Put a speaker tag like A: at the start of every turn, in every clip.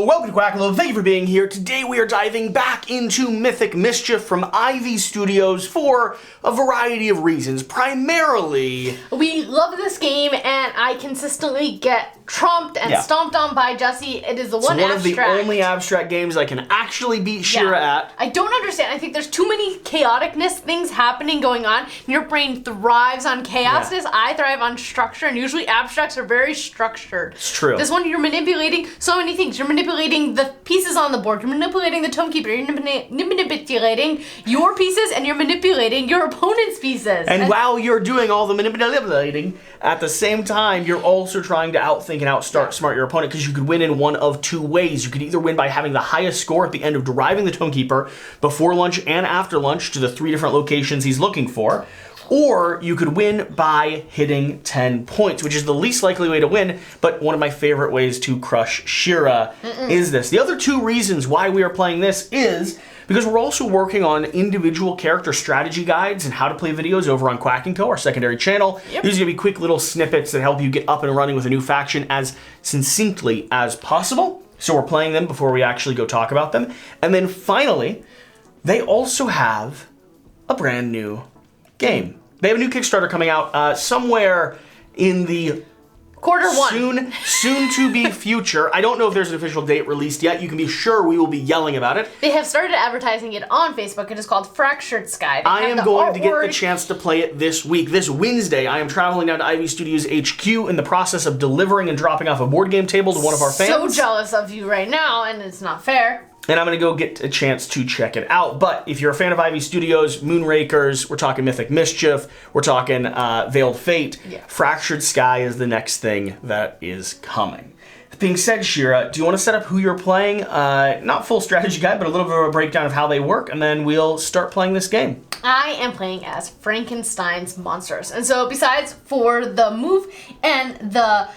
A: Welcome to Quackalope. Thank you for being here. Today we are diving back into Mythic Mischief from Ivy Studios for a variety of reasons. Primarily,
B: we love this game, and I consistently get trumped and stomped on by Jesse. It is the one
A: of the only abstract games I can actually beat Shira at.
B: I don't understand. I think there's too many chaoticness things happening going on. Your brain thrives on chaosness. I thrive on structure, and usually abstracts are very structured.
A: It's true.
B: This one, you're manipulating so many things. You're manipulating the pieces on the board. You're manipulating the Tomekeeper. You're manipulating your pieces, and you're manipulating your opponent's pieces.
A: And while you're doing all the manipulating, at the same time, you're also trying to outthink and outsmart your opponent, because you could win in one of two ways. You could either win by having the highest score at the end of driving the Tomekeeper before lunch and after lunch to the 3 different locations he's looking for, or you could win by hitting 10 points, which is the least likely way to win, but one of my favorite ways to crush Shira is this. The other 2 reasons why we are playing this is because we're also working on individual character strategy guides and how to play videos over on Quack & Co., our secondary channel. These are going to be quick little snippets that help you get up and running with a new faction as succinctly as possible. So we're playing them before we actually go talk about them. And then finally, they also have a brand new game. They have a new Kickstarter coming out somewhere in the
B: Q1.
A: Soon to be future. I don't know if there's an official date released yet. You can be sure we will be yelling about it.
B: They have started advertising it on Facebook. It is called Fractured Sky.
A: I am going to get the chance to play it this week. This Wednesday, I am traveling down to Ivy Studios HQ in the process of delivering and dropping off a board game table to one of our fans.
B: So jealous of you right now, and it's not fair.
A: And I'm going to go get a chance to check it out. But if you're a fan of Ivy Studios, Moonrakers, we're talking Mythic Mischief, we're talking Veiled Fate, Fractured Sky is the next thing that is coming. That being said, Shira, do you want to set up who you're playing? Not full strategy guide, but a little bit of a breakdown of how they work, and then we'll start playing this game.
B: I am playing as Frankenstein's monsters. And so besides for the move and the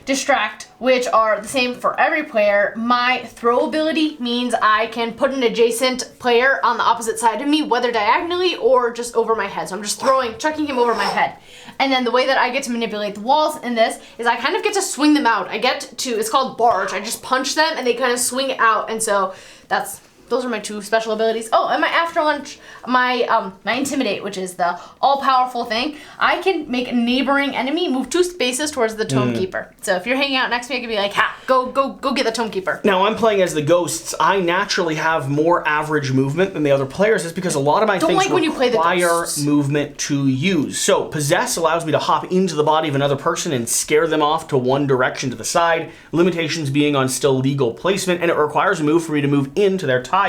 B: distract, which are the same for every player, my throw ability means I can put an adjacent player on the opposite side of me, whether diagonally or just over my head. So I'm just chucking him over my head. And then the way that I get to manipulate the walls in this is I kind of get to swing them out. It's called barge. I just punch them and they kind of swing out. And so those are my 2 special abilities. Oh, and my after lunch, my intimidate, which is the all-powerful thing. I can make a neighboring enemy move 2 spaces towards the Tomekeeper. So if you're hanging out next to me, I can be like, ha, go get the Tomekeeper.
A: Now I'm playing as the ghosts. I naturally have more average movement than the other players. That's because a lot of my things require movement to use. So possess allows me to hop into the body of another person and scare them off to one direction to the side. Limitations being on still legal placement, and it requires a move for me to move into their tile.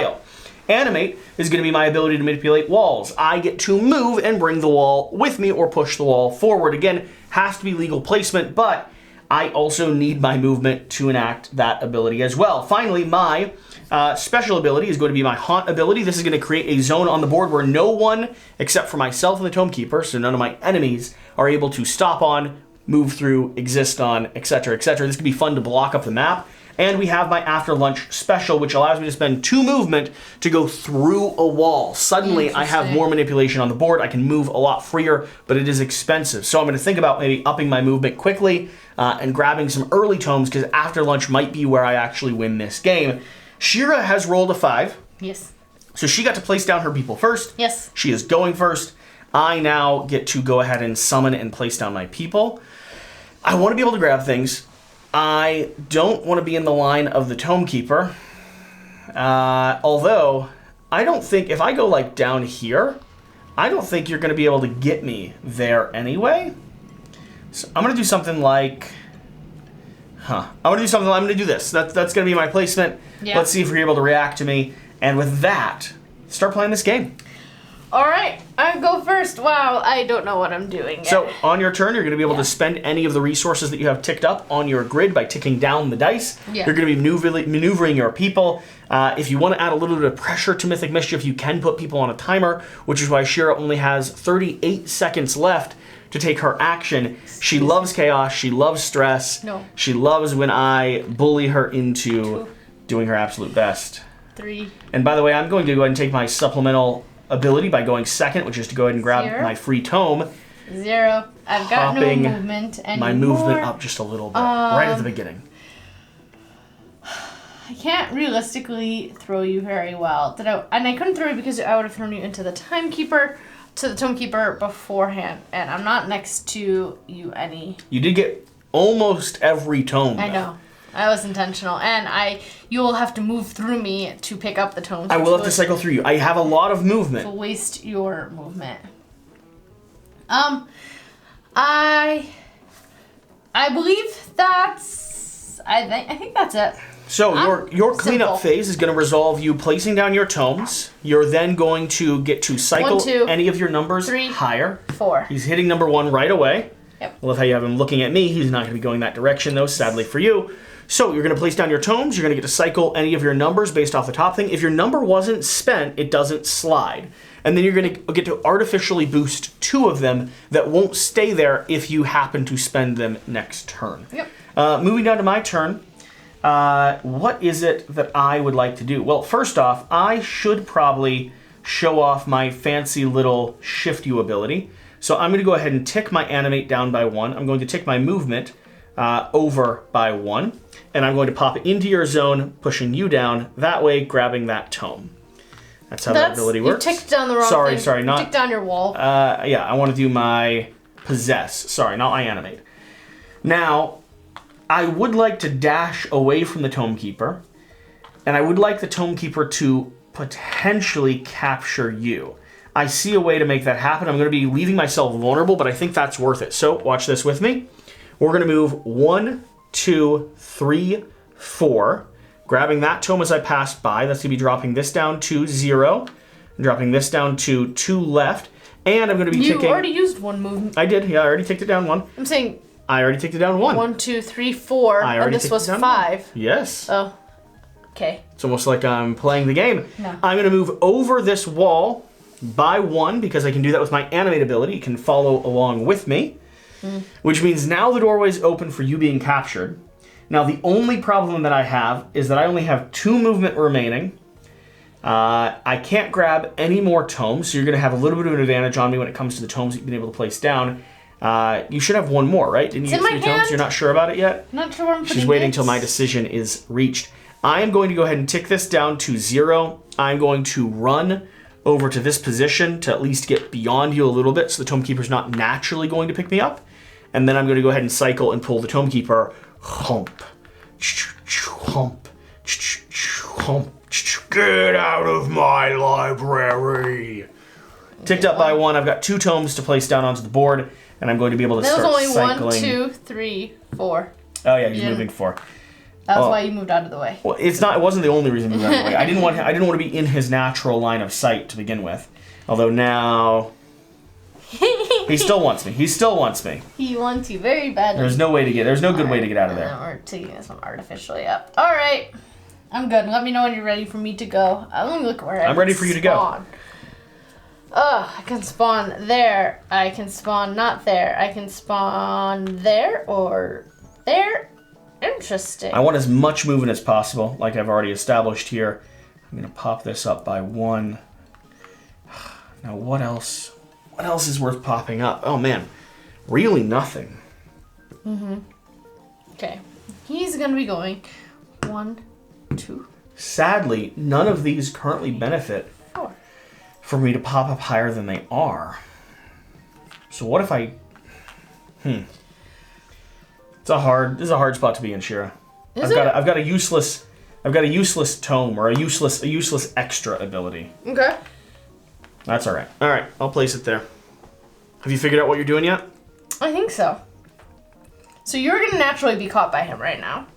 A: Animate is going to be my ability to manipulate walls. I get to move and bring the wall with me or push the wall forward. Again, has to be legal placement, but I also need my movement to enact that ability as well. Finally, my special ability is going to be my Haunt ability. This is going to create a zone on the board where no one, except for myself and the Tomekeeper, so none of my enemies, are able to stop on, move through, exist on, etc., etc. This can be fun to block up the map. And we have my after lunch special, which allows me to spend 2 movement to go through a wall. Suddenly, I have more manipulation on the board. I can move a lot freer, but it is expensive. So I'm going to think about maybe upping my movement quickly and grabbing some early tomes, because after lunch might be where I actually win this game. Shira has rolled a 5.
B: Yes.
A: So she got to place down her people first.
B: Yes.
A: She is going first. I now get to go ahead and summon and place down my people. I want to be able to grab things. I don't want to be in the line of the Tomekeeper, although I don't think, if I go like down here, I don't think you're going to be able to get me there anyway. So I'm going to do something like, I'm going to do this. That's going to be my placement. Yeah. Let's see if you're able to react to me. And with that, start playing this game.
B: All right, I go first. Wow, I don't know what I'm doing yet.
A: So on your turn, you're going to be able to spend any of the resources that you have ticked up on your grid by ticking down the dice. Yeah. You're going to be maneuvering your people. If you want to add a little bit of pressure to Mythic Mischief, you can put people on a timer, which is why Shira only has 38 seconds left to take her action. She loves chaos. She loves stress.
B: No.
A: She loves when I bully her into doing her absolute best.
B: 3.
A: And by the way, I'm going to go ahead and take my supplemental ability by going second, which is to go ahead and grab
B: 0.
A: my free tome.
B: 0. I've got no movement anymore.
A: My movement up just a little bit, right at the beginning.
B: I can't realistically throw you very well. And I couldn't throw you because I would have thrown you into the Tomekeeper beforehand, and I'm not next to you any.
A: You did get almost every tome.
B: I know. That was intentional, and you will have to move through me to pick up the tomes.
A: I will have to cycle through you. I have a lot of movement.
B: To waste your movement. I believe that's. I think that's it.
A: So your cleanup phase is going to resolve you placing down your tomes. You're then going to get to cycle
B: 1, 2,
A: any of your numbers
B: 3,
A: higher.
B: 4.
A: He's hitting number 1 right away.
B: Yep.
A: I love how you have him looking at me. He's not going to be going that direction, though, sadly for you. So you're going to place down your tomes. You're going to get to cycle any of your numbers based off the top thing. If your number wasn't spent, it doesn't slide. And then you're going to get to artificially boost 2 of them that won't stay there if you happen to spend them next turn.
B: Yep.
A: Moving down to my turn. What is it that I would like to do? Well, first off, I should probably show off my fancy little shift you ability. So I'm going to go ahead and tick my animate down by 1. I'm going to tick my movement over by 1. And I'm going to pop it into your zone, pushing you down, that way grabbing that tome. That's how that ability works.
B: You ticked down the wrong thing.
A: Sorry, not...
B: You ticked down your wall.
A: Yeah, I want to do my possess. Sorry, not my animate. Now, I would like to dash away from the Tomekeeper, and I would like the Tomekeeper to potentially capture you. I see a way to make that happen. I'm going to be leaving myself vulnerable, but I think that's worth it. So, watch this with me. We're going to move 1, 2, 3, 4. Grabbing that tome as I pass by. That's going to be dropping this down to 0. And dropping this down to 2 left. And I'm going to be ticking...
B: You already used 1 movement.
A: I did. Yeah, I already ticked it down 1.
B: I'm saying...
A: I already ticked it down 1.
B: 1, 2, 3, 4. And this was 5.
A: Yes.
B: Oh. Okay.
A: It's almost like I'm playing the game.
B: No.
A: I'm going to move over this wall by 1 because I can do that with my animate ability. You can follow along with me. Which means now the doorway's open for you being captured. Now the only problem that I have is that I only have 2 movement remaining. I can't grab any more tomes, so you're going to have a little bit of an advantage on me when it comes to the tomes that you've been able to place down. You should have 1 more, right? Didn't you get 3 tomes? You're not sure about it yet?
B: Not sure where I'm putting
A: She's waiting until my decision is reached. I am going to go ahead and tick this down to 0. I'm going to run over to this position to at least get beyond you a little bit so the Tomekeeper's not naturally going to pick me up. And then I'm going to go ahead and cycle and pull the Tomekeeper. Hump. Hump. Hump. Get out of my library. Ticked up by 1. I've got 2 tomes to place down onto the board. And I'm going to be able to start cycling.
B: That was only 1, 2, 3, 4.
A: Oh yeah, he's moving 4.
B: That's why you moved out of the way.
A: Well, it's not. It wasn't the only reason he moved out of the way. I didn't want to be in his natural line of sight to begin with. Although now, he still wants me. He still wants me.
B: He wants you very badly.
A: There's no way to get. There's no good way to get out of there.
B: We're taking this one artificially up. All right, I'm good. Let me know when you're ready for me to go. Let me look where I'm
A: ready for you to go.
B: I can spawn there. I can spawn not there. I can spawn there or there. Interesting.
A: I want as much movement as possible, like I've already established here. I'm going to pop this up by 1. Now, what else? What else is worth popping up? Oh, man. Really nothing.
B: Okay. He's going to be going 1, 2.
A: Sadly, none of these currently benefit
B: 4.
A: For me to pop up higher than they are. So what if I... This is a hard spot to be in, Shira. I've got a useless tome or a useless extra ability.
B: Okay.
A: That's all right. All right, I'll place it there. Have you figured out what you're doing yet?
B: I think so. So you're gonna naturally be caught by him right now,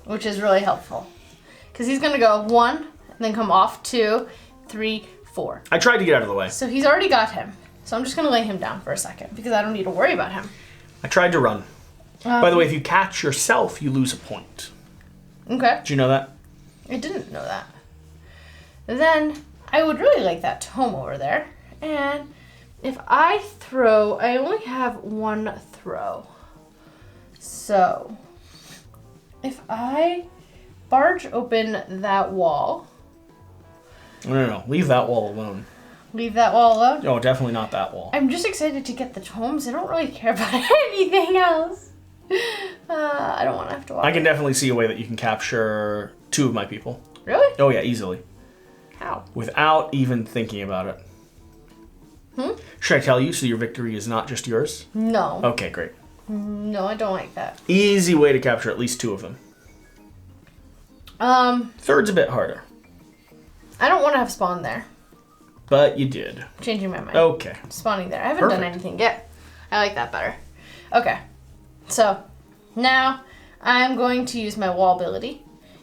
B: which is really helpful, because he's gonna go 1 and then come off 2, 3, 4.
A: I tried to get out of the way.
B: So he's already got him. So I'm just gonna lay him down for a second because I don't need to worry about him.
A: I tried to run. By the way, if you catch yourself, you lose a point.
B: Okay.
A: Did you know that?
B: I didn't know that. Then I would really like that tome over there. And if I throw, I only have 1 throw. So if I barge open that wall.
A: No. Leave that wall alone.
B: Leave that wall alone?
A: No, definitely not that wall.
B: I'm just excited to get the tomes. I don't really care about anything else. I don't want to have to walk.
A: I can definitely see a way that you can capture 2 of my people.
B: Really?
A: Oh yeah, easily.
B: How?
A: Without even thinking about it. Should I tell you so your victory is not just yours?
B: No.
A: Okay, great.
B: No, I don't like that.
A: Easy way to capture at least 2 of them. Third's a bit harder.
B: I don't want to have spawn there.
A: But you did.
B: Changing my mind.
A: Okay.
B: Spawning there. I haven't done anything yet. I like that better. Okay. So, now I'm going to use my wall ability.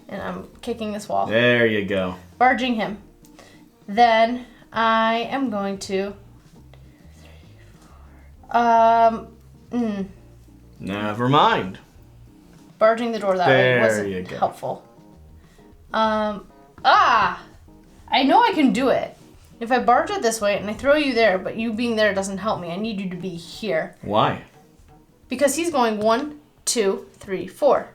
B: And I'm kicking this wall.
A: There you go.
B: Barging him. Then I am going to...
A: Never mind.
B: Barging the door that way wasn't helpful. I know I can do it. If I barge it this way and I throw you there, but you being there doesn't help me. I need you to be here.
A: Why?
B: Because he's going 1, 2, 3, 4.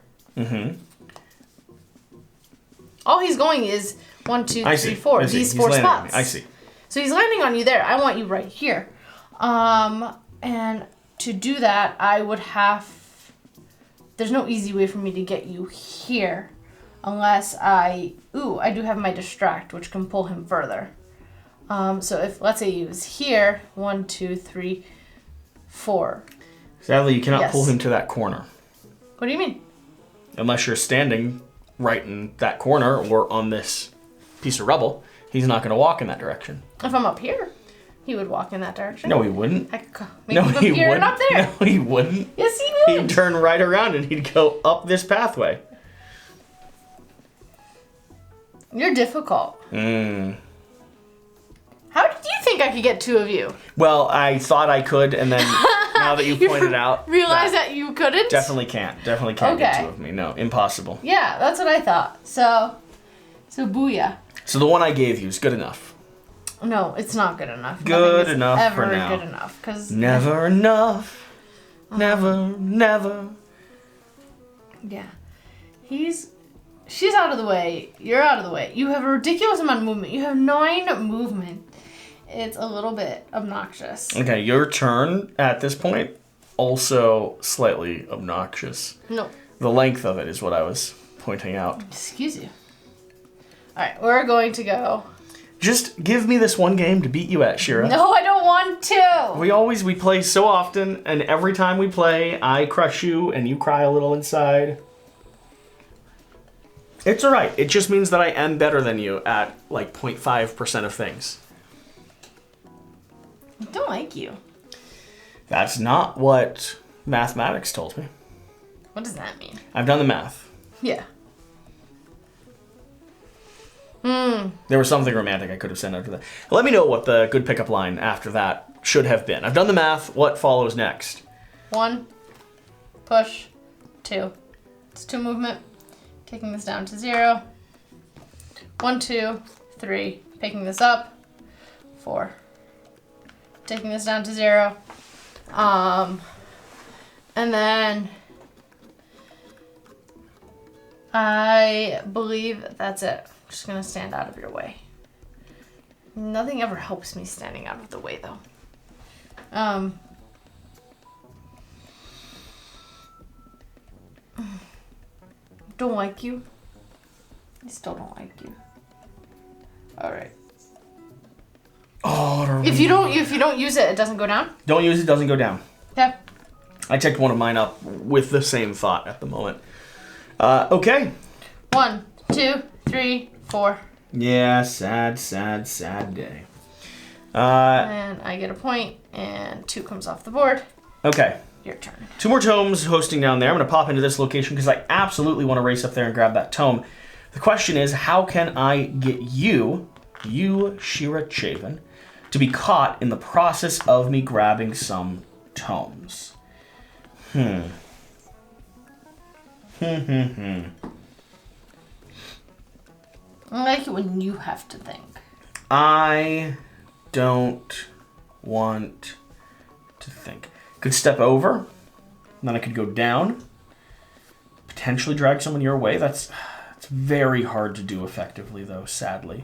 B: All he's going is 1, 2, 3, 4. These 4 spots.
A: I see.
B: So he's landing on you there. I want you right here. And to do that, I would have... There's no easy way for me to get you here. Unless I... Ooh, I do have my distract, which can pull him further. So if, let's say he was here, 1, 2, 3, 4.
A: Sadly, you cannot pull him to that corner.
B: What do you mean?
A: Unless you're standing right in that corner or on this piece of rubble, he's not going to walk in that direction.
B: If I'm up here, he would walk in that direction.
A: No, he wouldn't.
B: I could make him up here and up there.
A: No, he wouldn't.
B: Yes, he would.
A: He'd turn right around and he'd go up this pathway.
B: You're difficult. How did you think I could get 2 of you?
A: Well, I thought I could, and then now that you pointed out...
B: Realize that you couldn't?
A: Definitely can't. Definitely can't get 2 of me. No, impossible.
B: Yeah, that's what I thought. So booyah.
A: So the one I gave you is good enough.
B: No, it's not good enough.
A: Good enough
B: ever
A: for now.
B: Good enough, cause
A: never enough. Never.
B: Yeah. She's out of the way. You're out of the way. You have a ridiculous amount of movement. You have 9 movement. It's a little bit obnoxious.
A: Okay, your turn at this point, also slightly obnoxious.
B: No.
A: The length of it is what I was pointing out.
B: Excuse you. Alright, we're going to go.
A: Just give me this one game to beat you at, Shira.
B: No, I don't want to!
A: We play so often, and every time we play, I crush you, and you cry a little inside. It's alright. It just means that I am better than you at, like, 0.5% of things.
B: I don't like you.
A: That's not what mathematics told me.
B: What does that mean?
A: I've done the math.
B: Yeah.
A: There was something romantic I could have sent after that. Let me know what the good pickup line after that should have been. I've done the math. What follows next?
B: 1, push, 2. It's 2 movement. Taking this down to 0. 1, 2, 3. Picking this up. 4. Taking this down to 0. And then I believe that's it. I'm just gonna stand out of your way. Nothing ever helps me standing out of the way though. Don't like you. I still don't like you. All right.
A: Oh,
B: if you don't use it, it doesn't go down.
A: Don't use it, doesn't go down.
B: Yeah.
A: I checked one of mine up with the same thought at the moment. Okay.
B: 1, 2, 3, 4.
A: Yeah, sad day.
B: And I get a point, and 2 comes off the board.
A: Okay.
B: Your turn.
A: 2 more tomes hosting down there. I'm going to pop into this location because I absolutely want to race up there and grab that tome. The question is, how can I get you, Shira Chavin, to be caught in the process of me grabbing some tomes? I
B: like it when you have to think.
A: I don't want to think. Could step over, then I could go down, potentially drag someone your way. It's very hard to do effectively, though, sadly.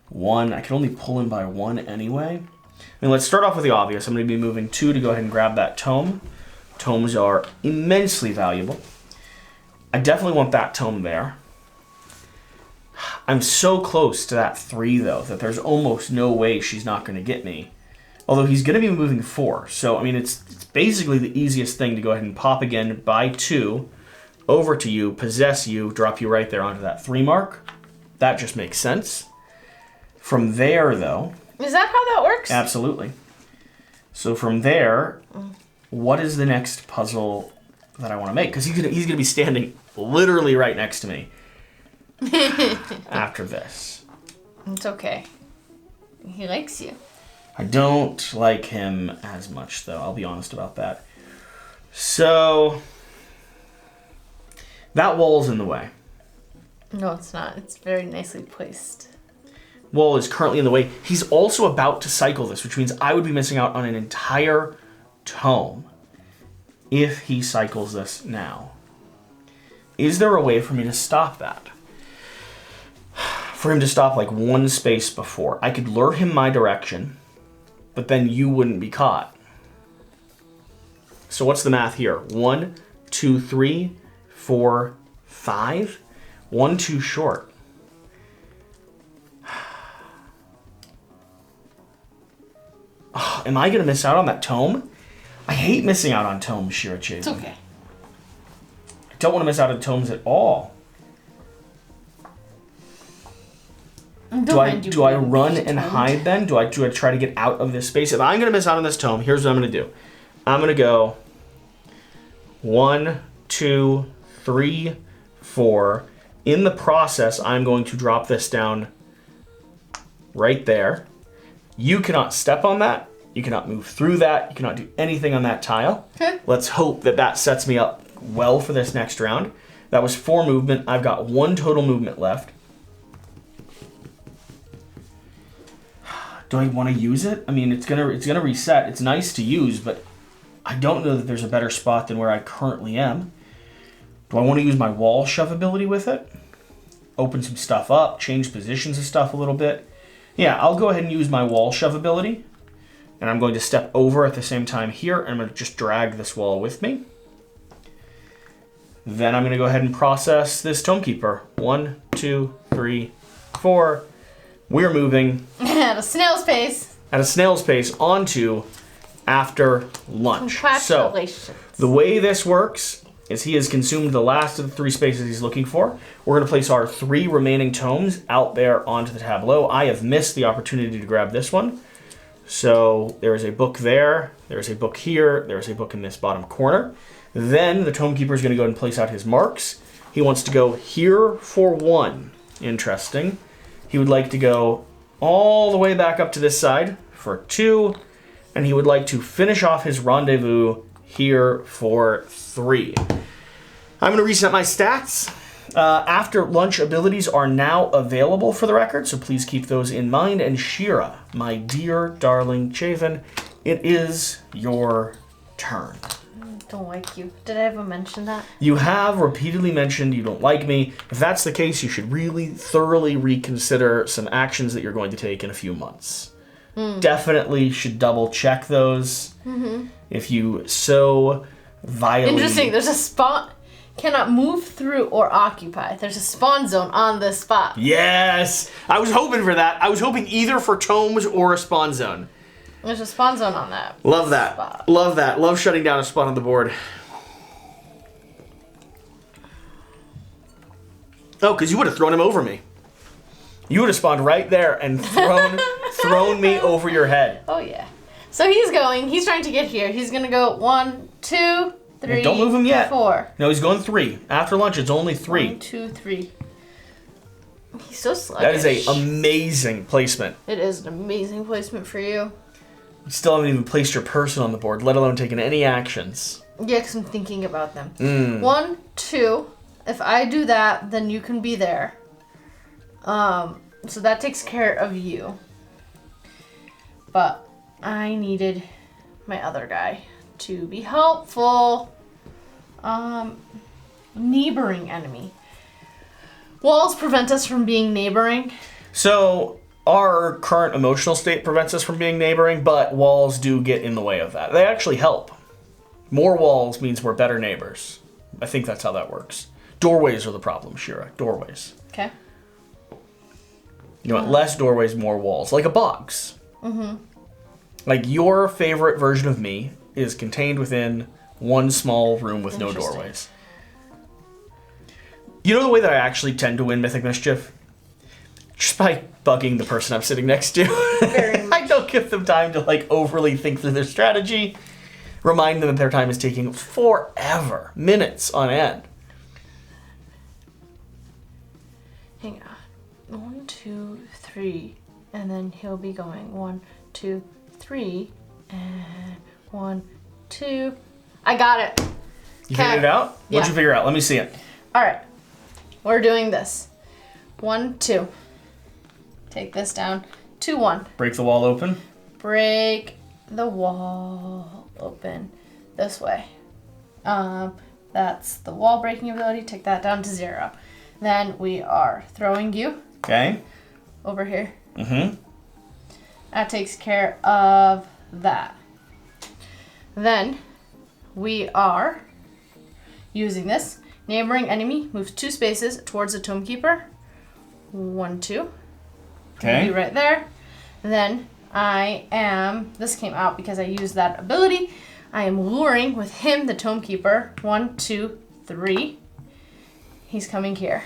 A: 1, I can only pull him by 1 anyway. I mean, let's start off with the obvious. I'm going to be moving 2 to go ahead and grab that tome. Tomes are immensely valuable. I definitely want that tome there. I'm so close to that 3, though, that there's almost no way she's not going to get me. Although he's going to be moving 4. So, I mean, it's basically the easiest thing to go ahead and pop again, buy 2, over to you, possess you, drop you right there onto that 3 mark. That just makes sense. From there, though...
B: Is that how that works?
A: Absolutely. So from there, what is the next puzzle that I want to make? Because he's gonna be standing literally right next to me after this.
B: It's okay. He likes you.
A: I don't like him as much, though. I'll be honest about that. So that wall's in the way.
B: No, it's not. It's very nicely placed.
A: Wall is currently in the way. He's also about to cycle this, which means I would be missing out on an entire tome if he cycles this now. Is there a way for me to stop that? For him to stop like 1 space before. I could lure him my direction, but then you wouldn't be caught. So what's the math here? 1, 2, 3, 4, 5. 1 too short. Oh, am I going to miss out on that tome? I hate missing out on tomes, Shira.
B: It's okay.
A: I don't want to miss out on tomes at all. Do I run and hide then? Do I try to get out of this space? If I'm going to miss out on this tome, here's what I'm going to do. I'm going to go 1, 2, 3, 4. In the process, I'm going to drop this down right there. You cannot step on that. You cannot move through that. You cannot do anything on that tile.
B: Okay.
A: Let's hope that that sets me up well for this next round. That was 4 movement. I've got 1 total movement left. Do I want to use it? I mean, it's gonna reset. It's nice to use, but I don't know that there's a better spot than where I currently am. Do I want to use my wall shove ability with it? Open some stuff up, change positions of stuff a little bit. Yeah, I'll go ahead and use my wall shove ability. And I'm going to step over at the same time here, and I'm going to just drag this wall with me. Then I'm going to go ahead and process this Tomekeeper. 1, 2, 3, 4. We're moving
B: at a snail's pace.
A: At a snail's pace onto after lunch.
B: Congratulations.
A: So the way this works is he has consumed the last of the 3 spaces he's looking for. We're going to place our 3 remaining tomes out there onto the tableau. I have missed the opportunity to grab this one. So there is a book there, there's a book here, there's a book in this bottom corner. Then the Tomekeeper is going to go ahead and place out his marks. He wants to go here for 1. Interesting. He would like to go all the way back up to this side for 2. And he would like to finish off his rendezvous here for 3. I'm going to reset my stats. After lunch abilities are now available for the record, so please keep those in mind. And Shira, my dear darling Chavin, it is your turn.
B: Don't like you. Did I ever mention that?
A: You have repeatedly mentioned you don't like me. If that's the case, you should really thoroughly reconsider some actions that you're going to take in a few months. Definitely should double check those. If you so vilely...
B: Interesting, there's a spot... Cannot move through or occupy. There's a spawn zone on this spot.
A: Yes! I was hoping for that. I was hoping either for tomes or a spawn zone.
B: There's a spawn zone on that.
A: Love that.
B: Spot.
A: Love that. Love shutting down a spot on the board. Oh, because you would have thrown him over me. You would have spawned right there and thrown me over your head.
B: Oh, yeah. So he's trying to get here. He's going to go 1, 2... 3,
A: don't move him yet.
B: 4.
A: No, he's going 3. After lunch, it's only 3.
B: 1, 2, 3. He's so sluggish.
A: That is an amazing placement.
B: It is an amazing placement for you.
A: You still haven't even placed your person on the board, let alone taken any actions.
B: Yeah, because I'm thinking about them. 1, 2. If I do that, then you can be there. So that takes care of you. But I needed my other guy to be helpful. Neighboring enemy. Walls prevent us from being neighboring.
A: So our current emotional state prevents us from being neighboring, but walls do get in the way of that. They actually help. More walls means we're better neighbors. I think that's how that works. Doorways are the problem, Shira. Doorways.
B: Okay.
A: You want less doorways, more walls. Like a box. Mm-hmm. Like your favorite version of me is contained within one small room with no doorways. You know the way that I actually tend to win Mythic Mischief? Just by bugging the person I'm sitting next to. I don't give them time to like overly think through their strategy. Remind them that their time is taking forever. Minutes on end.
B: Hang on. 1, 2, 3. And then he'll be going 1, 2, 3. And 1, 2. I got it.
A: You figured it out?
B: Yeah.
A: What'd you figure out? Let me see it.
B: Alright. We're doing this. 1, 2. Take this down. 2, 1.
A: Break the wall open.
B: Break the wall open this way. That's the wall breaking ability. Take that down to 0. Then we are throwing you.
A: Okay.
B: Over here.
A: Mm-hmm.
B: That takes care of that. Then we are using this. Neighboring enemy moves 2 spaces towards the Tomekeeper. 1, 2.
A: Okay.
B: Be right there. Then this came out because I used that ability. I am luring with him, the Tomekeeper. 1, 2, 3. He's coming here.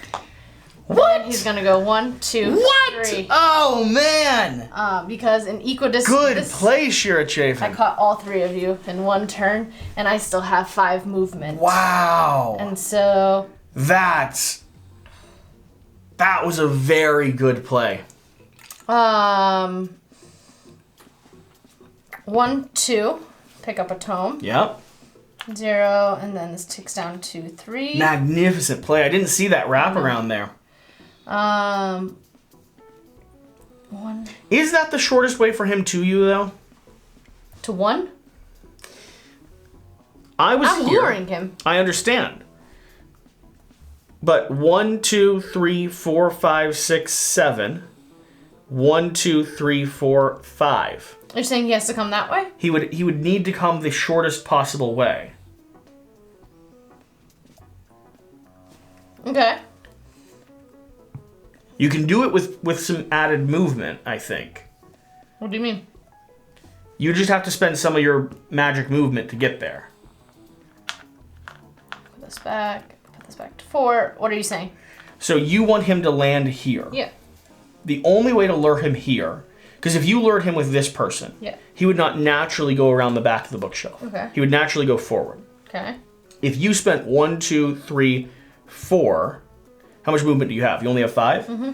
A: What?
B: He's gonna go 1, 2,
A: what?
B: 3.
A: Oh man!
B: Because in equidistant.
A: Good play, Shira Chafin.
B: I caught all 3 of you in 1 turn, and I still have 5 movement.
A: Wow.
B: And so.
A: That was a very good play.
B: 1, 2. Pick up a tome.
A: Yep.
B: 0, and then this ticks down to 3.
A: Magnificent play. I didn't see that wraparound there.
B: 1.
A: Is that the shortest way for him to you, though?
B: To 1?
A: I'm here.
B: luring him.
A: I understand. But 1, 2, 3, 4, 5, 6, 7. 1, 2, 3, 4, 5.
B: You're saying he has to come that way?
A: He would need to come the shortest possible way.
B: Okay.
A: You can do it with some added movement, I think.
B: What do you mean?
A: You just have to spend some of your magic movement to get there.
B: Put this back to 4. What are you saying?
A: So you want him to land here.
B: Yeah.
A: The only way to lure him here, because if you lured him with this person, he would not naturally go around the back of the bookshelf.
B: Okay.
A: He would naturally go forward.
B: Okay.
A: If you spent 1, 2, 3, 4, how much movement do you have? You only have 5?
B: Mm-hmm.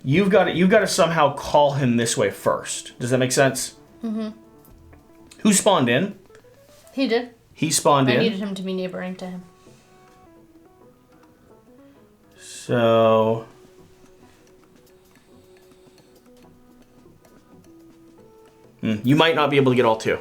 A: You've got to somehow call him this way first. Does that make sense?
B: Mm-hmm.
A: Who spawned in?
B: He did.
A: He spawned in.
B: I needed him to be neighboring to him.
A: So you might not be able to get all 2.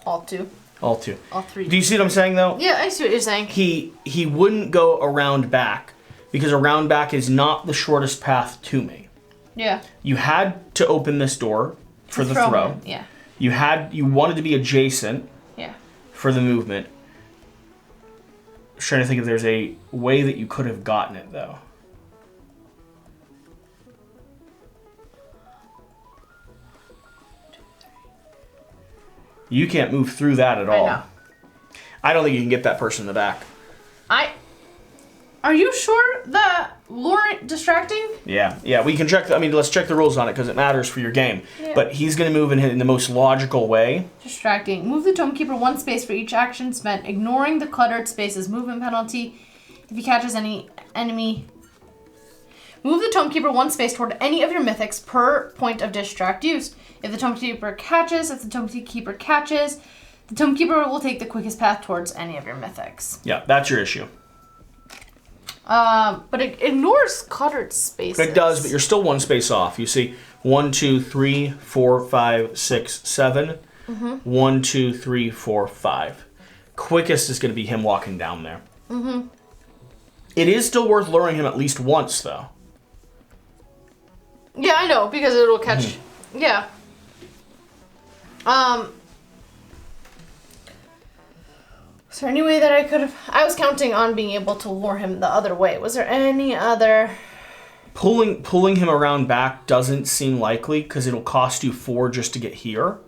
B: All 2.
A: All 2.
B: All 3.
A: Do you see what I'm saying, though?
B: Yeah, I see what you're saying.
A: He wouldn't go around back because around back is not the shortest path to me.
B: Yeah.
A: You had to open this door for the throw.
B: Yeah.
A: You wanted to be adjacent.
B: Yeah.
A: For the movement. I was trying to think if there's a way that you could have gotten it, though. You can't move through that at all.
B: I know.
A: I don't think you can get that person in the back.
B: Are you sure that luring distracting?
A: Yeah, we can check. Let's check the rules on it because it matters for your game. Yeah. But he's going to move in the most logical way.
B: Distracting. Move the Tomekeeper 1 space for each action spent, ignoring the cluttered space's movement penalty. If he catches any enemy, move the Tomekeeper 1 space toward any of your mythics per point of distract used. If the Tomekeeper catches, the Tomekeeper will take the quickest path towards any of your mythics.
A: Yeah, that's your issue.
B: But it ignores cluttered spaces.
A: It does, but you're still 1 space off. You see, 1, 2, 3, 4, 5, 6, 7. 1, 2, 3, 4, 5. Quickest is going to be him walking down there. Mm-hmm. It is still worth luring him at least once, though.
B: Yeah, I know, because it'll catch. Yeah. Is there any way that I could have... I was counting on being able to lure him the other way. Was there any other...
A: Pulling him around back doesn't seem likely because it'll cost you 4 just to get here.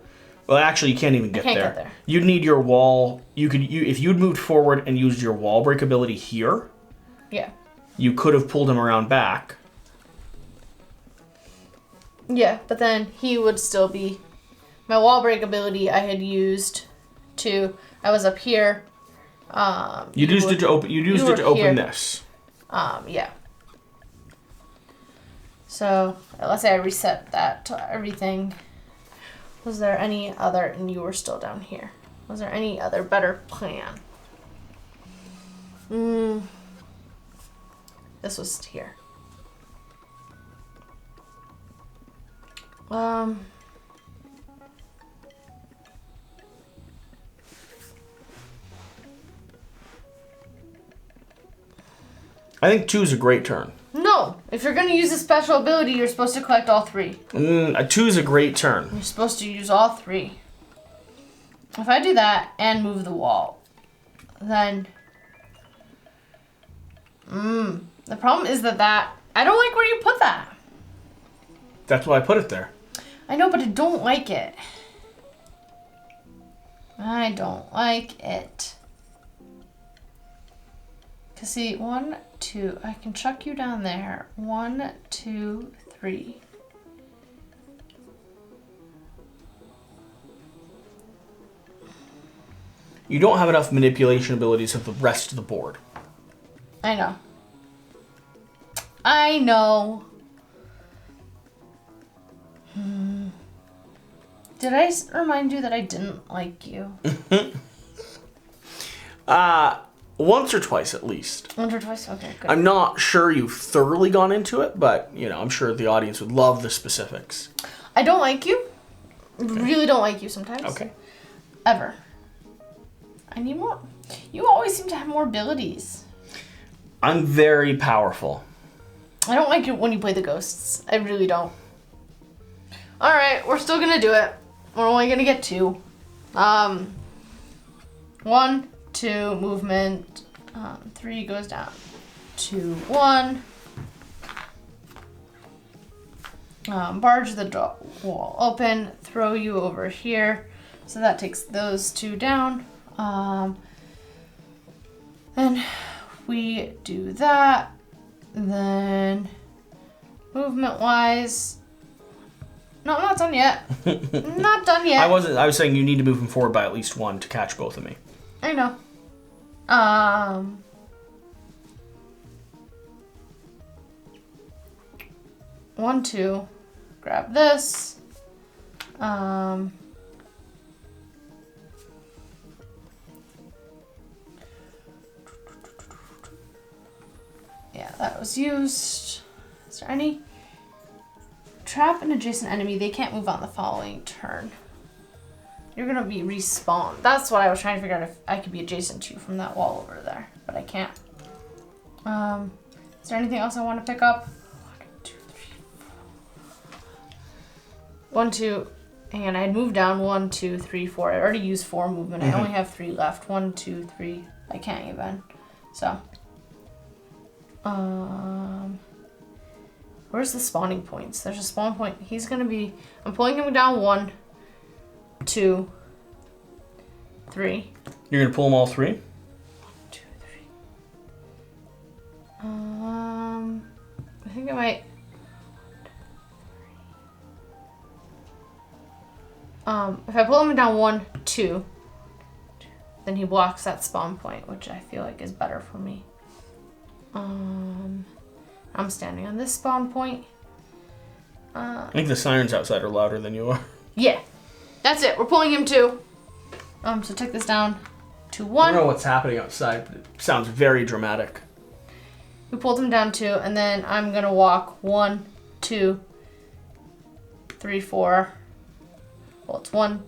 A: Well, actually, you can't even get there. You'd need your wall. If you'd moved forward and used your wall break ability here.
B: Yeah.
A: You could have pulled him around back.
B: Yeah, but then he would still be... My wall break ability I had used to... I was up here.
A: You used it to open this.
B: Yeah. So, let's say I reset that to everything. Was there any other... And you were still down here. Was there any other better plan? This was here.
A: I think 2 is a great turn.
B: No, if you're going to use a special ability, you're supposed to collect all 3.
A: A 2 is a great turn.
B: You're supposed to use all 3. If I do that and move the wall, then... the problem is that I don't like where you put that.
A: That's why I put it there.
B: I know, but I don't like it. I don't like it. Cause see, 1, 2, I can chuck you down there. 1, 2, 3.
A: You don't have enough manipulation abilities of the rest of the board.
B: I know. I know. Did I remind you that I didn't like you?
A: Once or twice at least.
B: Once or twice? Okay, good.
A: I'm not sure you've thoroughly gone into it, but, you know, I'm sure the audience would love the specifics.
B: I don't like you. Okay. Really don't like you sometimes.
A: Okay.
B: Ever. I need more. You always seem to have more abilities.
A: I'm very powerful.
B: I don't like it when you play the ghosts. I really don't. Alright, we're still gonna do it. We're only gonna get 2. 1, 2, movement. 3 goes down. 2, 1. Barge the wall open. Throw you over here. So that takes those 2 down. Then we do that. Then movement wise. No, I'm not done yet. I'm not done yet.
A: I was saying you need to move him forward by at least 1 to catch both of me.
B: I know. 1, 2. Grab this. Yeah, that was used. Is there any? Trap an adjacent enemy. They can't move on the following turn. You're gonna be respawned. That's what I was trying to figure out, if I could be adjacent to you from that wall over there, but I can't. Is there anything else I want to pick up? 1, 2, 3, 4. 1, 2. Hang on, I had moved down 1, 2, 3, 4. I already used 4 movement. I only have 3 left. 1, 2, 3. I can't even. So. Where's the spawning points? There's a spawn point. He's gonna be... I'm pulling him down 1, 2, 3.
A: You're gonna pull them all 3?
B: 1, 2, 3. I think I might... if I pull him down 1, 2, then he blocks that spawn point, which I feel like is better for me. I'm standing on this spawn point.
A: I think the sirens outside are louder than you are.
B: Yeah. That's it. We're pulling him 2. So take this down to 1.
A: I don't know what's happening outside, but it sounds very dramatic.
B: We pulled him down 2, and then I'm gonna walk 1, 2, 3, 4. Well, it's 1,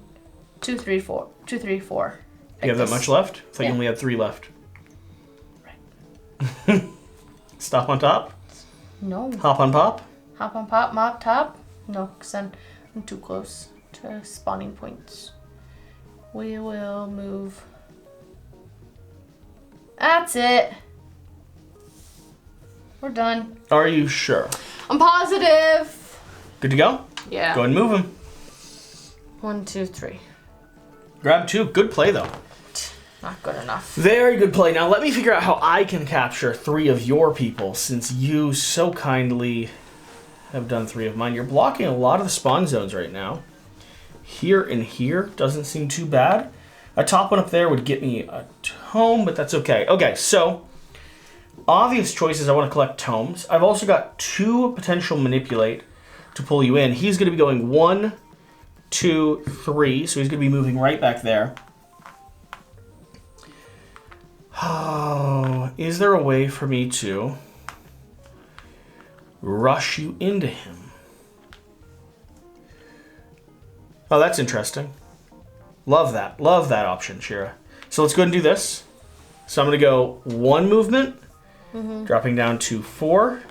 B: 2, 3, 4. 2, 3, 4.
A: Do you have that much left? I thought you only had 3 left.
B: Right.
A: Stop on top?
B: No.
A: Hop on pop?
B: Hop on pop, mop top? No, because I'm too close to spawning points. We will move That's it. We're done.
A: Are you sure?
B: I'm positive.
A: Good to go?
B: Yeah.
A: Go ahead and move him.
B: 1, 2, 3.
A: Grab 2. Good play, though.
B: Not good enough.
A: Very good play. Now, let me figure out how I can capture 3 of your people, since you so kindly have done 3 of mine. You're blocking a lot of the spawn zones right now. Here and here doesn't seem too bad. A top one up there would get me a tome, but that's okay. Okay, so obvious choices. I want to collect tomes. I've also got 2 potential manipulate to pull you in. He's going to be going 1, 2, 3, so he's going to be moving right back there. Oh, is there a way for me to rush you into him? Oh, that's interesting. Love that. Love that option, Shira. So let's go ahead and do this. So I'm going to go 1 movement, dropping down to 4.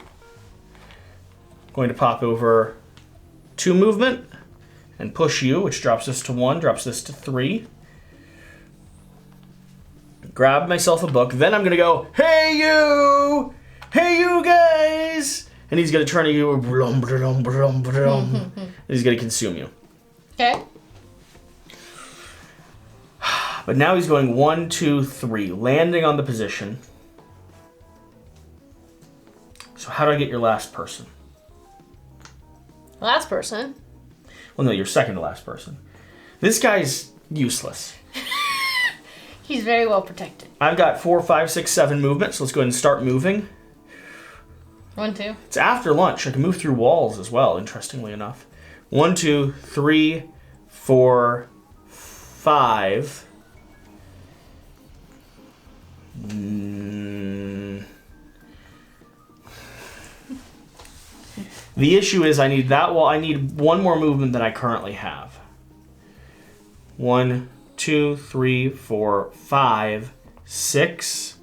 A: Going to pop over 2 movement and push you, which drops this to 1, drops this to 3. Grab myself a book. Then I'm going to go, hey you! Hey you guys! And he's going to turn to you, and he's going to consume you.
B: Okay.
A: But now he's going 1, 2, 3, landing on the position. So how do I get your last person?
B: Last person?
A: Well, no, your second to last person. This guy's useless.
B: He's very well protected.
A: I've got 4, 5, 6, 7 movement, so let's go ahead and start moving.
B: 1, 2.
A: It's after lunch. I can move through walls as well, interestingly enough. 1, 2, 3, 4, 5. The issue is I need that wall. I need 1 more movement than I currently have. 1, 2, 3, 4, 5, 6.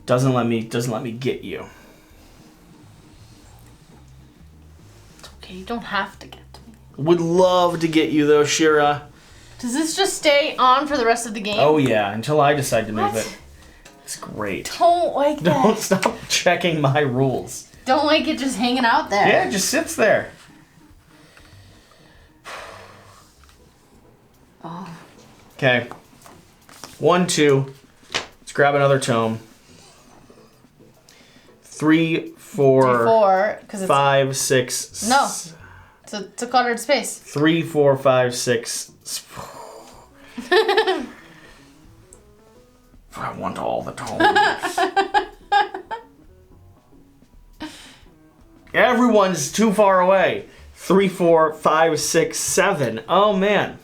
A: Doesn't let me get you.
B: It's okay. You don't have to get to me.
A: Would love to get you though, Shira.
B: Does this just stay on for the rest of the game?
A: Oh yeah, until I decide to move
B: What?
A: it. It's great.
B: Don't like that.
A: Don't stop checking my rules.
B: Don't like it just hanging out there.
A: Yeah, it just sits there.
B: Oh.
A: Okay. 1, 2. Let's grab another tome. 3, 4,
B: 4, 'cause it's
A: 5, 6.
B: No. It's a cluttered space.
A: 3, 4, 5, 6. I want all the tomes. Everyone's too far away. 3, 4, 5, 6, 7. Oh man.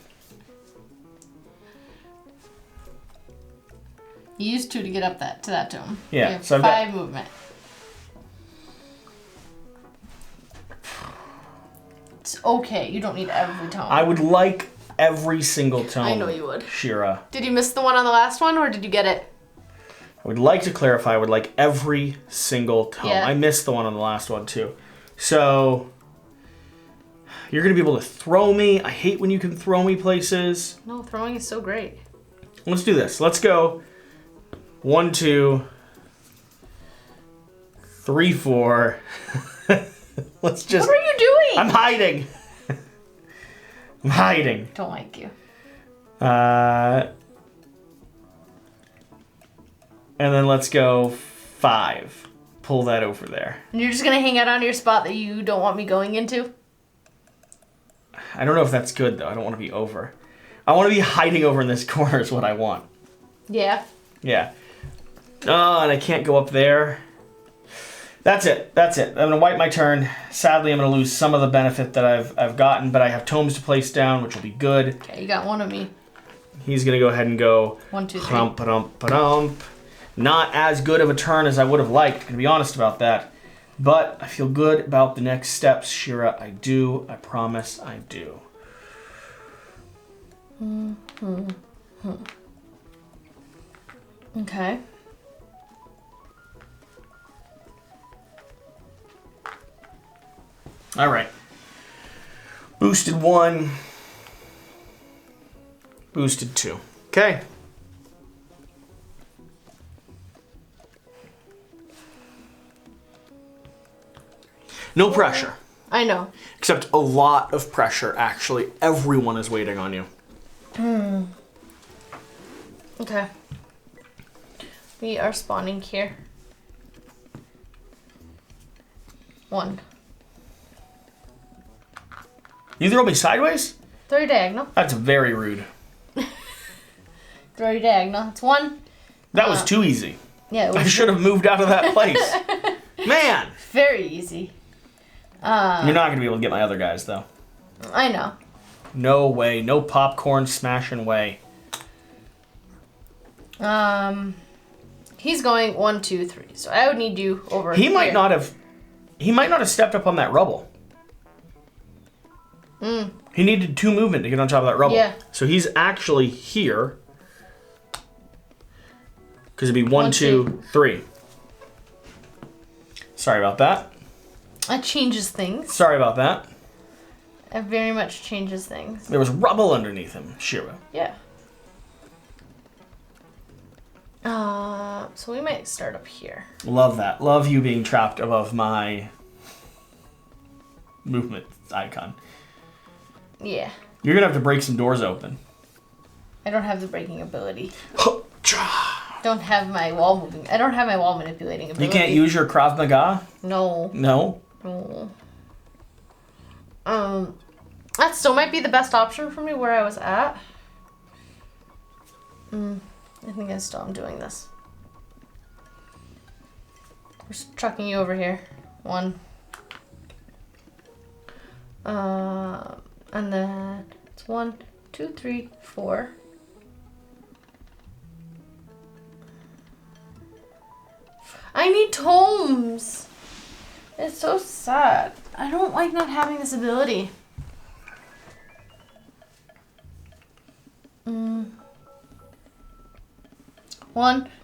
B: You used 2 to get up to that tome.
A: Yeah,
B: You have
A: so I've
B: 5 movement. It's okay. You don't need every tome.
A: I would like every single tome.
B: I know you would.
A: Shira.
B: Did you miss the one on the last one, or did you get it?
A: I would like to clarify, I would like every single tome.
B: Yeah.
A: I missed the one on the last one too. So, you're going to be able to throw me. I hate when you can throw me places.
B: No, throwing is so great.
A: Let's do this. Let's go 1, 2, 3, 4. Let's just...
B: What are you doing?
A: I'm hiding. I'm hiding.
B: Don't like you.
A: And then let's go 5. Pull that over there.
B: And you're just going to hang out on your spot that you don't want me going into?
A: I don't know if that's good, though. I don't want to be over. I want to be hiding over in this corner is what I want.
B: Yeah.
A: Yeah. Oh, and I can't go up there. That's it. That's it. I'm going to wipe my turn. Sadly, I'm going to lose some of the benefit that I've gotten, but I have tomes to place down, which will be good.
B: Okay, you got one of me.
A: He's going to go ahead and go...
B: 1, 2, 3.
A: Hump. Not as good of a turn as I would have liked, to be honest about that. But I feel good about the next steps, Shira. I do. I promise I do.
B: Okay.
A: All right. Boosted 1. Boosted 2. Okay. No pressure.
B: I know.
A: Except a lot of pressure, actually. Everyone is waiting on you.
B: Okay. We are spawning here. 1.
A: You throw me sideways?
B: Throw your diagonal.
A: That's very rude.
B: Throw your diagonal. That's 1.
A: That was too easy.
B: Yeah, it was.
A: I should have moved out of that place. Man!
B: Very easy.
A: You're not going to be able to get my other guys, though.
B: I know.
A: No way. No popcorn smashing way.
B: He's going 1, 2, 3. So I would need you over
A: He
B: here.
A: might not have stepped up on that rubble. He needed 2 movement to get on top of that rubble.
B: Yeah.
A: So he's actually here. Because it'd be 1, 2, 3. Sorry about that.
B: That changes things.
A: Sorry about that.
B: It very much changes things.
A: There was rubble underneath him, Shira.
B: Yeah. So we might start up here.
A: Love that. Love you being trapped above my movement icon.
B: Yeah.
A: You're going to have to break some doors open.
B: I don't have the breaking ability. Don't have my wall moving. I don't have my wall manipulating ability.
A: You can't use your Krav Maga?
B: No.
A: No?
B: No. That still might be the best option for me where I was at. I think I still am doing this. We're just trucking you over here. 1. And then it's 1, 2, 3, 4. I need tomes. It's so sad. I don't like not having this ability. 1,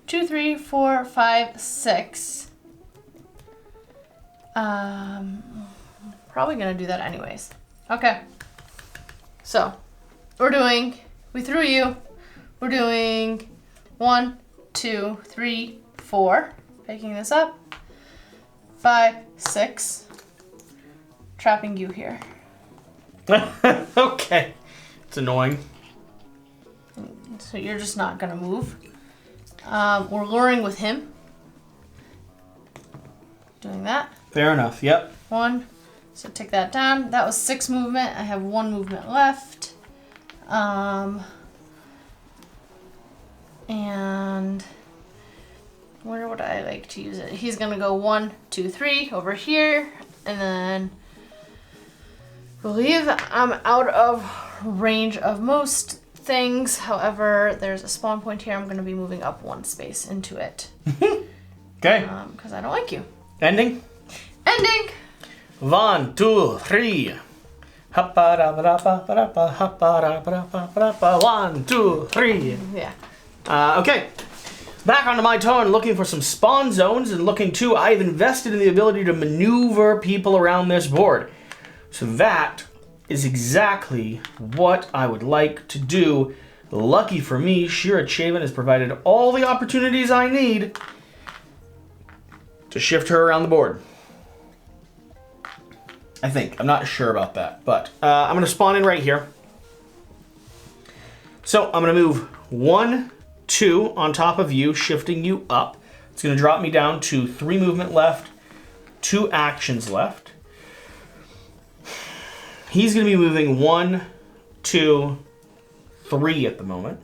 B: 2, 3, 4, 5, 6. Probably gonna do that anyways. Okay. So, we threw you. We're doing 1, 2, 3, 4. Picking this up. 5, 6. Trapping you here.
A: Okay. It's annoying.
B: So you're just not gonna move. We're luring with him. Doing that.
A: Fair enough, yep.
B: 1. So take that down. That was 6 movement. I have 1 movement left. And where would I like to use it? He's gonna go 1, 2, 3 over here, and then I believe I'm out of range of most things. However, there's a spawn point here. I'm gonna be moving up 1 space into it.
A: Okay.
B: Because I don't like you.
A: Ending?
B: Ending!
A: 1, 2, 3. 1, 2, 3.
B: Yeah.
A: Okay. Back onto my turn, looking for some spawn zones, and looking too, I've invested in the ability to maneuver people around this board. So that is exactly what I would like to do. Lucky for me, Shira Chavin has provided all the opportunities I need to shift her around the board. I think. I'm not sure about that, but I'm going to spawn in right here. So I'm going to move 1, 2 on top of you, shifting you up. It's going to drop me down to 3 movement left, 2 actions left. He's going to be moving 1, 2, 3 at the moment.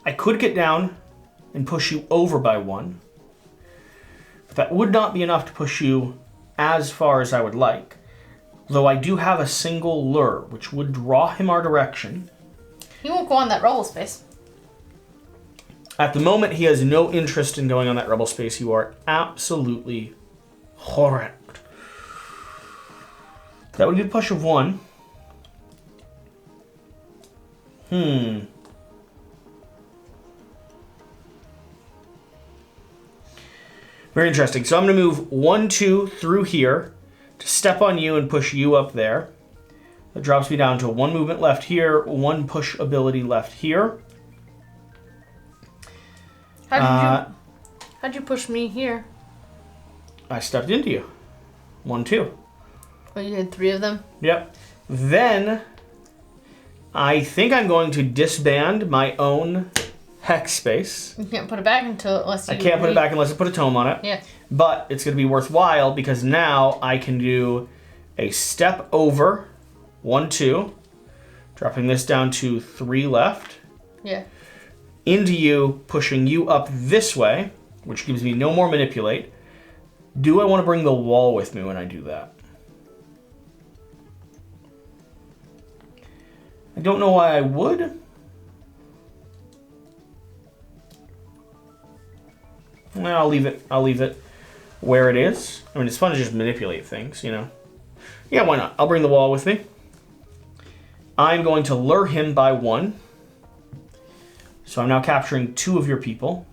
A: I could get down and push you over by 1. But that would not be enough to push you as far as I would like. Though I do have a single lure, which would draw him our direction.
B: He won't go on that rubble space.
A: At the moment, he has no interest in going on that rubble space. You are absolutely correct. That would be a push of 1. Very interesting. So I'm going to move 1, 2 through here to step on you and push you up there. That drops me down to 1 movement left here, 1 push ability left here.
B: How'd you push me here?
A: I stepped into you. 1, 2.
B: Oh, you did 3 of them?
A: Yep. Then I think I'm going to disband my own hex space.
B: You can't put it back unless you...
A: I can't put it back unless I put a tome on it.
B: Yeah.
A: But it's going to be worthwhile because now I can do a step over, 1, 2, dropping this down to 3 left.
B: Yeah.
A: Into you, pushing you up this way, which gives me no more manipulate. Do I want to bring the wall with me when I do that? I don't know why I would. Well, I'll leave it where it is. I mean, it's fun to just manipulate things, you know. Yeah, why not? I'll bring the wall with me. I'm going to lure him by 1. So I'm now capturing 2 of your people.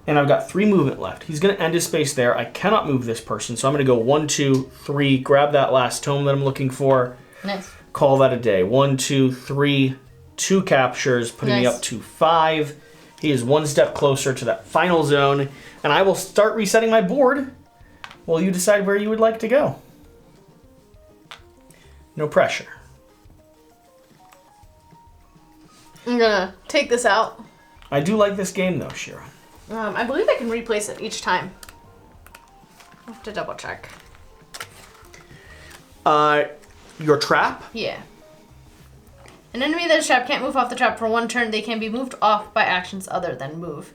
A: And I've got 3 movement left. He's going to end his space there. I cannot move this person, so I'm going to go 1, 2, 3, grab that last tome that I'm looking for.
B: Nice.
A: Call that a day. 1, 2, 3, 2 captures, putting me up to 5. He is 1 step closer to that final zone, and I will start resetting my board while you decide where you would like to go. No pressure.
B: I'm gonna take this out.
A: I do like this game though, Shira.
B: I believe I can replace it each time. I have to double check.
A: Your trap?
B: Yeah. An enemy that is trapped can't move off the trap for 1 turn. They can be moved off by actions other than move.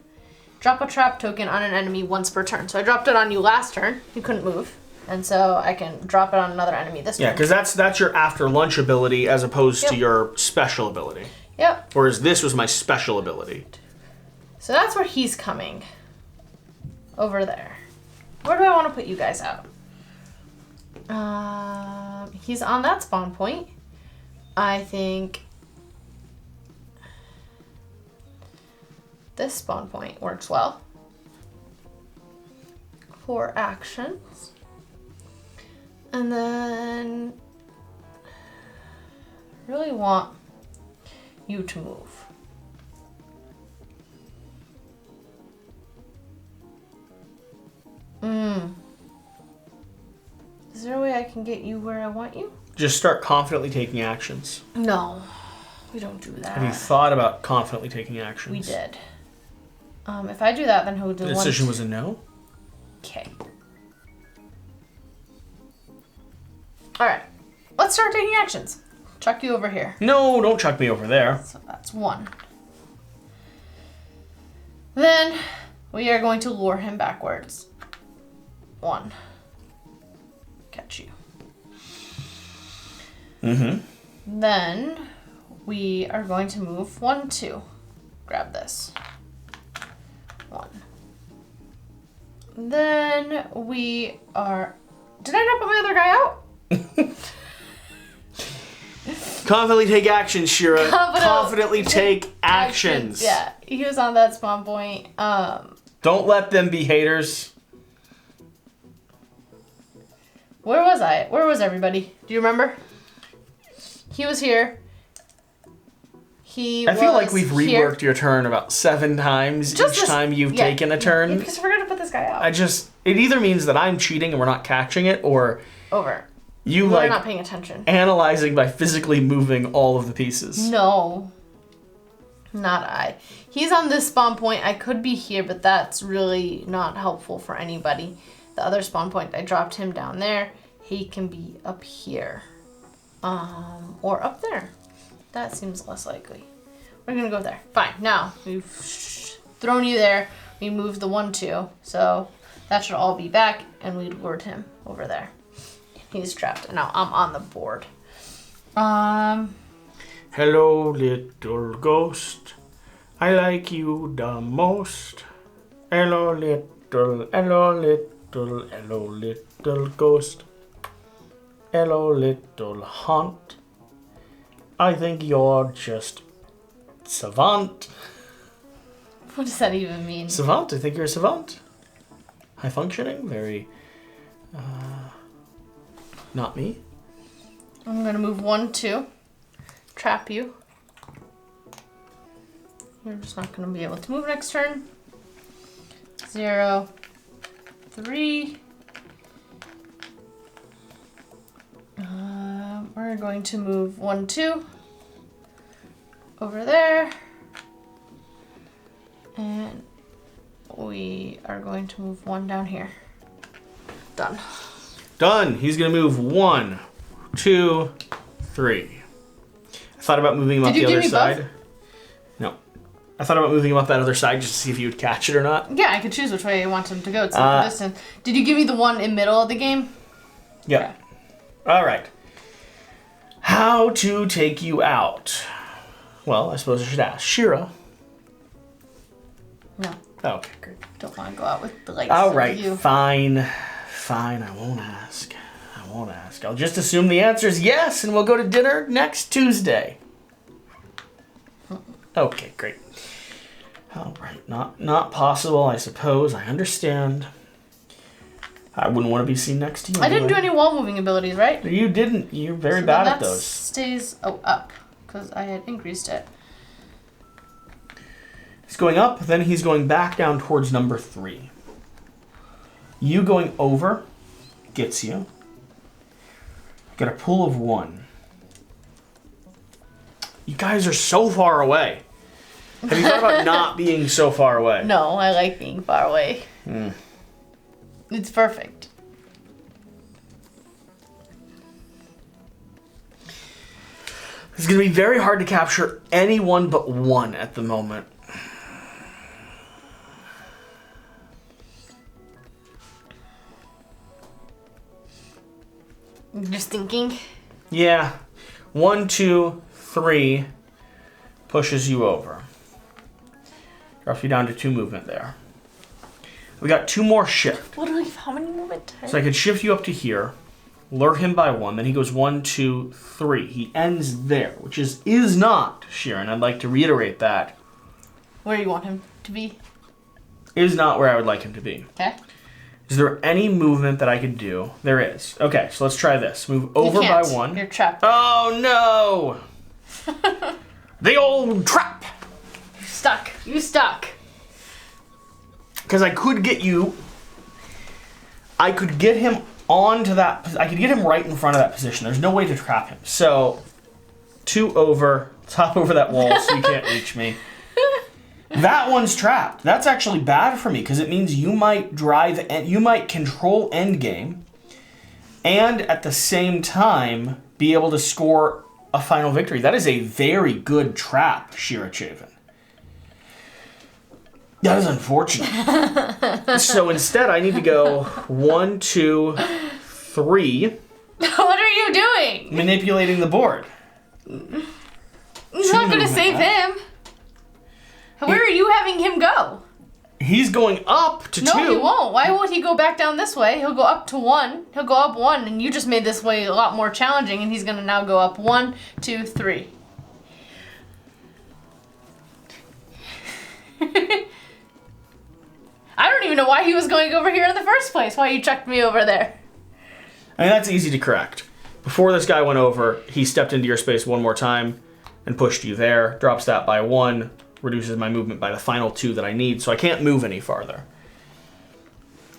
B: Drop a trap token on an enemy once per turn. So I dropped it on you last turn. You couldn't move. And so I can drop it on another enemy this turn.
A: Yeah, because that's your after lunch ability as opposed to your special ability.
B: Yep.
A: Whereas this was my special ability.
B: So that's where he's coming. Over there. Where do I want to put you guys out? He's on that spawn point. I think this spawn point works well for actions. And then I really want you to move. Is there a way I can get you where I want you?
A: Just start confidently taking actions.
B: No, we don't do that.
A: Have you thought about confidently taking actions?
B: We did. If I do that, then he'll do
A: The decision was a no?
B: Okay. Alright. Let's start taking actions. Chuck you over here.
A: No, don't chuck me over there.
B: So that's 1. Then we are going to lure him backwards. 1. Catch you. Then we are going to move 1, 2. Grab this. 1. Then we are... Did I not put my other guy out?
A: Confidently take actions, Shira. Confidently take actions.
B: Yeah, he was on that spawn point.
A: Don't let them be haters.
B: Where was I? Where was everybody? Do you remember? He was here.
A: I feel like we've reworked your turn about 7 times each time you've taken a turn.
B: Yeah, because we're going to put this guy out.
A: It either means that I'm cheating and we're not catching it, or...
B: Over.
A: We're
B: not paying attention.
A: Analyzing by physically moving all of the pieces.
B: No. Not I. He's on this spawn point. I could be here, but that's really not helpful for anybody. The other spawn point, I dropped him down there. He can be up here. Or up there. That seems less likely. We're going to go there. Fine. Now, we've thrown you there. We moved the 1, 2. So that should all be back, and we lured him over there. He's trapped. Now I'm on the board.
A: Hello, little ghost. I like you the most. Hello, little ghost. Hello, little haunt. I think you're just savant.
B: What does that even mean?
A: Savant, I think you're a savant. High functioning, very... Not me.
B: I'm going to move 1, 2. Trap you. You're just not going to be able to move next turn. 0. 3. We're going to move 1, 2 over there. And we are going to move 1 down here. Done.
A: Done. He's going to move 1, 2, 3. I thought about moving him up the other side. Both? No. I thought about moving him up that other side just to see if you would catch it or not.
B: Yeah, I could choose which way I want him to go. It's the distance. Did you give me the one in middle of the game?
A: Yeah.
B: Okay.
A: All right. How to take you out? Well, I suppose I should ask. Shira.
B: No.
A: Okay, great.
B: Don't want to go out with the lights.
A: All right, fine. Fine, I won't ask. I'll just assume the answer is yes, and we'll go to dinner next Tuesday. Okay, great. All right, not possible, I suppose. I understand. I wouldn't want to be seen next to you.
B: I didn't do any wall moving abilities, right?
A: You didn't. You're very bad at those.
B: Stays up because I had increased it.
A: He's going up, then he's going back down towards number 3. You going over gets you. Got a pool of 1. You guys are so far away. Have you thought about not being so far away?
B: No, I like being far away. It's perfect.
A: It's going to be very hard to capture anyone but 1 at the moment.
B: Just thinking?
A: Yeah. 1, 2, 3 pushes you over. Drops you down to 2 movement there. We got 2 more shift.
B: How many movement?
A: So I could shift you up to here, lure him by 1, then he goes 1, 2, 3. He ends there, which is not, Sharon. I'd like to reiterate that.
B: Where you want him to be?
A: Is not where I would like him to be.
B: Okay.
A: Is there any movement that I could do? There is. Okay, so let's try this. Move over by 1.
B: You're trapped.
A: Oh no! The old trap!
B: You stuck.
A: Because I could get you... I could get him onto that... I could get him right in front of that position. There's no way to trap him. So, 2 over. Let's hop over that wall so you can't reach me. That one's trapped. That's actually bad for me because it means you might you might control endgame and at the same time be able to score a final victory. That is a very good trap, Shira Chavin. That is unfortunate. So instead I need to go 1, 2, 3.
B: What are you doing?
A: Manipulating the board.
B: He's not going to save him. Where are you having him go?
A: He's going up to 2.
B: No, he won't. Why won't he go back down this way? He'll go up to 1. He'll go up 1, and you just made this way a lot more challenging, and he's going to now go up 1, 2, 3. I don't even know why he was going over here in the first place, why you chucked me over there.
A: I mean, that's easy to correct. Before this guy went over, he stepped into your space 1 more time and pushed you there. Drops that by 1. Reduces my movement by the final 2 that I need, so I can't move any farther.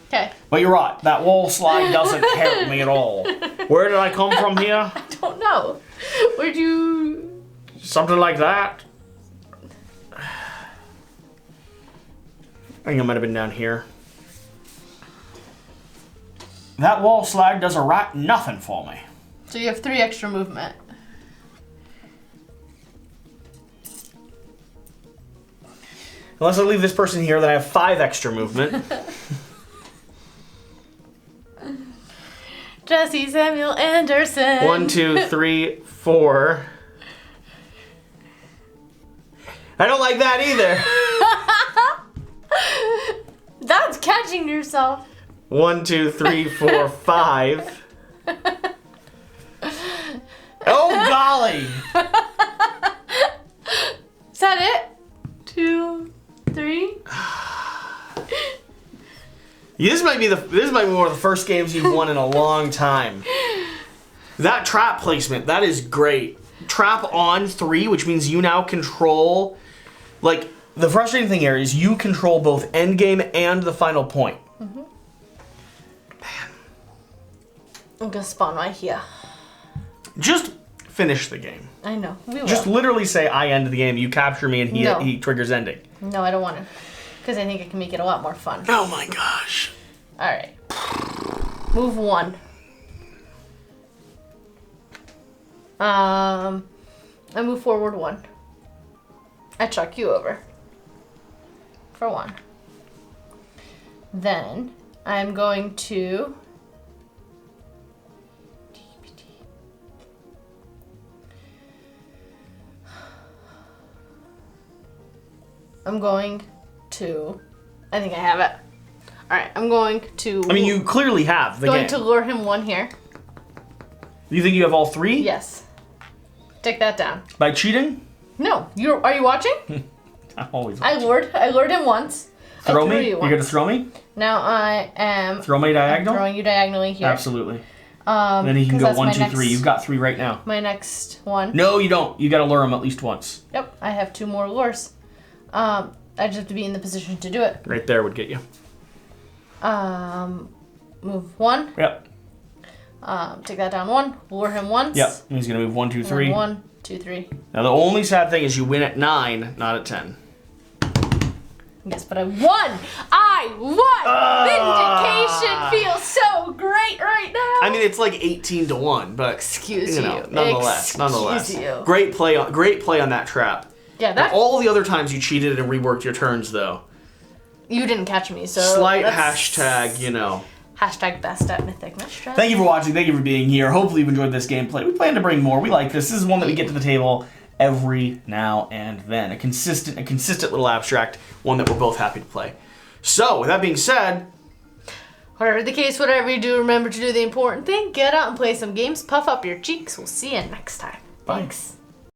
B: Okay.
A: But you're right, that wall slide doesn't help me at all. Where did I come from here?
B: I don't know. Where'd you...
A: Something like that. I think I might have been down here. That wall slide does a right nothing for me.
B: So you have 3 extra movement.
A: Unless I leave this person here, then I have 5 extra movement.
B: Jesse Samuel Anderson.
A: 1, 2, 3, 4. I don't like that either.
B: That's catching yourself.
A: 1, 2, 3, 4, 5. Oh, golly.
B: Is that it? 2, 3.
A: This might be one of the first games you've won in a long time. That trap placement, that is great. Trap on 3, which means you now control. Like, the frustrating thing here is you control both endgame and the final point.
B: I'm gonna spawn right here.
A: Just finish the game.
B: I know. We will.
A: Just literally say I end the game. You capture me, and he triggers ending.
B: No, I don't want to, because I think it can make it a lot more fun.
A: Oh my gosh.
B: All right. Move 1. I move forward 1. I chuck you over for 1. Then I'm going to I think I have it. All right, I'm going to.
A: I mean, you clearly have the game.
B: Going to lure him 1 here.
A: You think you have all 3?
B: Yes. Take that down.
A: By cheating?
B: No. Are you watching?
A: I'm always watching.
B: I lured him once.
A: Throw me? You're gonna throw me?
B: Now I am.
A: Throw me diagonal?
B: I'm throwing you diagonally here.
A: Absolutely. Then he can go 1, 2, 3. You've got 3 right now.
B: My next one.
A: No, you don't. You gotta lure him at least once.
B: Yep, I have 2 more lures. I just have to be in the position to do it.
A: Right there would get you.
B: Move 1.
A: Yep.
B: Take that down 1. Lure him once.
A: Yep. And he's gonna move 1, 2, 3.
B: 1, 2, 3.
A: Now the only sad thing is you win at 9, not at 10.
B: Yes, but I won! I won! Vindication feels so great right now!
A: I mean, it's like 18-1, but
B: excuse you.
A: Nonetheless.
B: Excuse you.
A: Great play on that trap.
B: Yeah,
A: that. All the other times you cheated and reworked your turns, though.
B: You didn't catch me, so.
A: Slight hashtag, you know.
B: Hashtag best at Mythic Mischief.
A: Thank you for watching. Thank you for being here. Hopefully you've enjoyed this gameplay. We plan to bring more. We like this. This is one that we get to the table every now and then. A consistent little abstract, one that we're both happy to play. So, with that being said,
B: whatever the case, whatever you do, remember to do the important thing. Get out and play some games. Puff up your cheeks. We'll see you next time.
A: Bye.
B: Thanks.